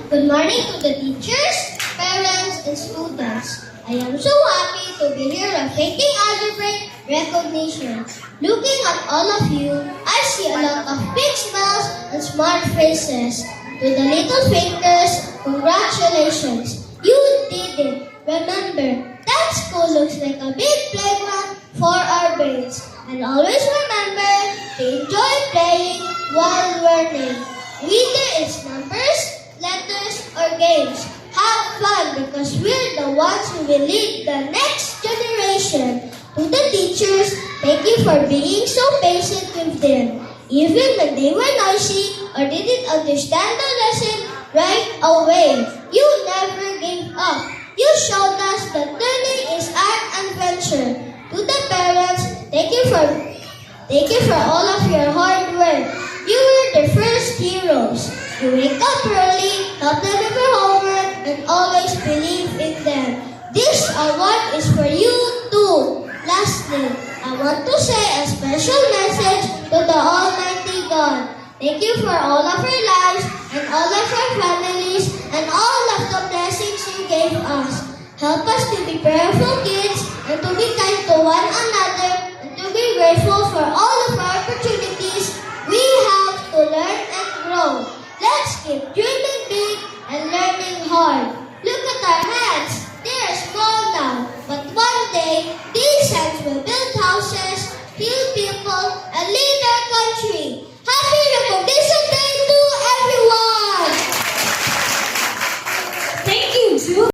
Good morning to the teachers, parents, and students. I am so happy to be here awaiting algebraic recognition. Looking at all of you, I see a lot of big smiles and smart faces. To the little fingers, congratulations. You did it. Remember, that school looks like a big playground for our brains. And always remember to enjoy playing while learning. Whether it's numbers, letters, or games. Have fun because we're the ones who will lead the next generation. To the teachers, thank you for being so patient with them. Even when they were noisy or didn't understand the lesson right away. You never gave up. You showed us that learning is an adventure. To the parents, thank you for all of your hard work. You were the first heroes. You wake up early, help them with their homework, and always believe in them. This award is for you too. Lastly, I want to say a special message to the Almighty God. Thank you for all of our lives and all of our families and all of the blessings you gave us. Help us to be prayerful kids and to be kind to one another and to be grateful for all of our opportunities we have to learn and grow. Let's keep dreaming big and learning hard. Look at our hands. They're small now, but one day, these hands will build houses, heal people, and lead our country. Happy Recognition